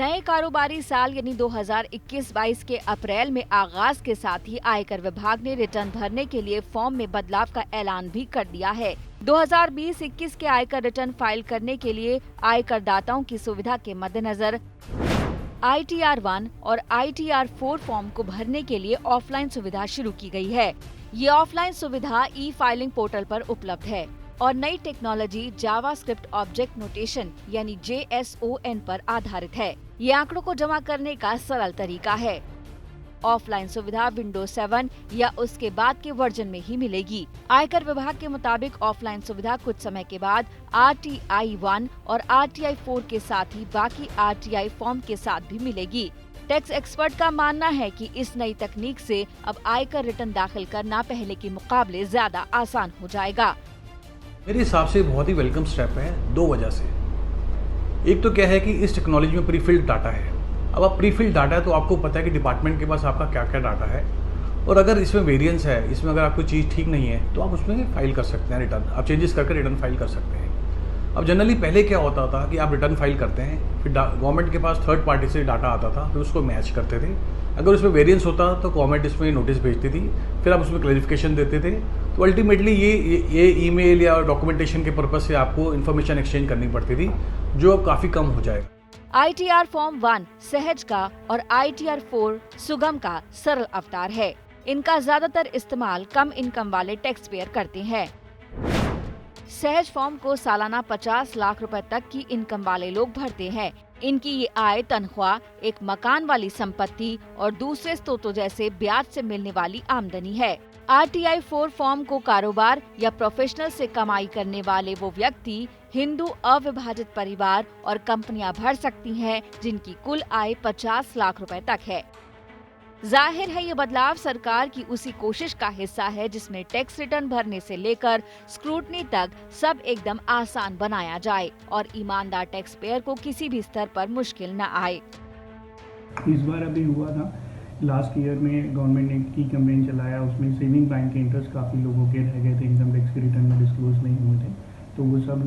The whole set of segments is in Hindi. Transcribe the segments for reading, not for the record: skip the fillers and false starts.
नए कारोबारी साल यानी 2021-22 के अप्रैल में आगाज के साथ ही आयकर विभाग ने रिटर्न भरने के लिए फॉर्म में बदलाव का ऐलान भी कर दिया है। 2020-21 के आयकर रिटर्न फाइल करने के लिए आयकर दाताओं की सुविधा के मद्देनजर ITR-1 और ITR-4 फॉर्म को भरने के लिए ऑफलाइन सुविधा शुरू की गई है। ये ऑफलाइन सुविधा ई-फाइलिंग पोर्टल पर उपलब्ध है और नई टेक्नोलॉजी जावास्क्रिप्ट ऑब्जेक्ट नोटेशन यानी JSON पर आधारित है। ये आंकड़ों को जमा करने का सरल तरीका है। ऑफलाइन सुविधा विंडोज 7 या उसके बाद के वर्जन में ही मिलेगी। आयकर विभाग के मुताबिक ऑफलाइन सुविधा कुछ समय के बाद RTI-1 और RTI-4 के साथ ही बाकी RTI फॉर्म के साथ भी मिलेगी। टैक्स एक्सपर्ट का मानना है कि इस नई तकनीक से अब आयकर रिटर्न दाखिल करना पहले के मुकाबले ज्यादा आसान हो जाएगा। मेरे हिसाब से बहुत ही वेलकम स्टेप है, दो वजह से। एक तो क्या है कि इस टेक्नोलॉजी में प्रीफिल्ड डाटा है। अब आप प्रीफिल्ड डाटा है तो आपको पता है कि डिपार्टमेंट के पास आपका क्या क्या डाटा है, और अगर इसमें वेरिएंस है, इसमें अगर आपको चीज़ ठीक नहीं है तो आप उसमें फाइल कर सकते हैं रिटर्न। आप चेंजेस करके रिटर्न फाइल कर सकते हैं। अब जनरली पहले क्या होता था कि आप रिटर्न फाइल करते हैं, फिर गवर्नमेंट के पास थर्ड पार्टी से डाटा आता था, फिर उसको मैच करते थे। अगर उसमें वेरिएंस होता तो गवर्नमेंट इसमें नोटिस भेजती थी, फिर आप उसमें क्लैरिफिकेशन देते थे। तो अल्टीमेटली ये ईमेल या डॉक्यूमेंटेशन के पर्पज से आपको इन्फॉर्मेशन एक्सचेंज करनी पड़ती थी, जो अब काफ़ी कम हो जाएगा। ITR फॉर्म 1 सहज का और ITR-4 सुगम का सरल अवतार है। इनका ज्यादातर इस्तेमाल कम इनकम वाले टैक्स पेयर करते हैं। सहज फॉर्म को सालाना 50 लाख रुपए तक की इनकम वाले लोग भरते हैं। इनकी ये आय तनख्वाह, एक मकान वाली संपत्ति और दूसरे स्रोतों जैसे ब्याज से मिलने वाली आमदनी है। RTI-4 फॉर्म को कारोबार या प्रोफेशनल से कमाई करने वाले वो व्यक्ति, हिंदू अविभाजित परिवार और कंपनियां भर सकती हैं जिनकी कुल आय 50 लाख रुपए तक है। जाहिर है ये बदलाव सरकार की उसी कोशिश का हिस्सा है जिसमें टैक्स रिटर्न भरने से लेकर स्क्रूटनी तक सब एकदम आसान बनाया जाए और ईमानदार टैक्स पेयर को किसी भी स्तर पर मुश्किल न आए। इस बार अभी हुआ था, लास्ट ईयर में गवर्नमेंट ने की कैंपेन चलाया, उसमें सेविंग बैंक के इंटरेस्ट काफ़ी लोगों के रह गए थे, इनकम टैक्स के रिटर्न में डिस्क्लोज नहीं हुए थे। तो वो सब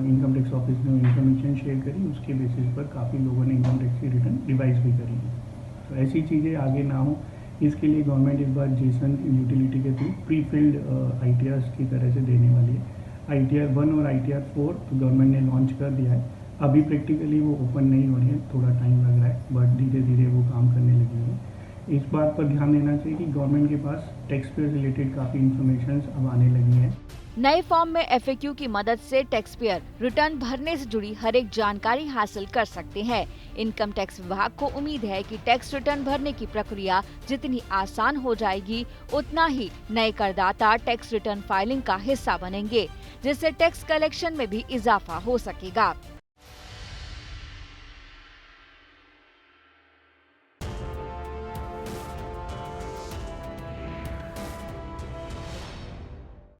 इनकम टैक्स ऑफिस ने इन्फॉर्मेशन शेयर करी, उसके बेसिस पर काफ़ी लोगों ने इनकम टैक्स की रिटर्न रिवाइज भी करी है। तो ऐसी चीज़ें आगे ना हो, इसके लिए गवर्नमेंट इस बार जेसन यूटिलिटी के थ्रू प्रीफिल्ड ITRs की तरह से देने वाली है। ITR-1 और ITR-4 तो गवर्नमेंट ने लॉन्च कर दिया है। अभी प्रैक्टिकली वो ओपन नहीं हो रही है, थोड़ा टाइम लग रहा है, बट धीरे धीरे वो काम करने लगी है। इस बात पर ध्यान देना चाहिए कि गवर्नमेंट के पास टैक्स पेयर रिलेटेड काफ़ी इन्फॉर्मेशन अब आने लगी है। नए फॉर्म में FAQ की मदद से टैक्स पेयर रिटर्न भरने से जुड़ी हर एक जानकारी हासिल कर सकते हैं। इनकम टैक्स विभाग को उम्मीद है कि टैक्स रिटर्न भरने की प्रक्रिया जितनी आसान हो जाएगी, उतना ही नए करदाता टैक्स रिटर्न फाइलिंग का हिस्सा बनेंगे, जिससे टैक्स कलेक्शन में भी इजाफा हो सकेगा।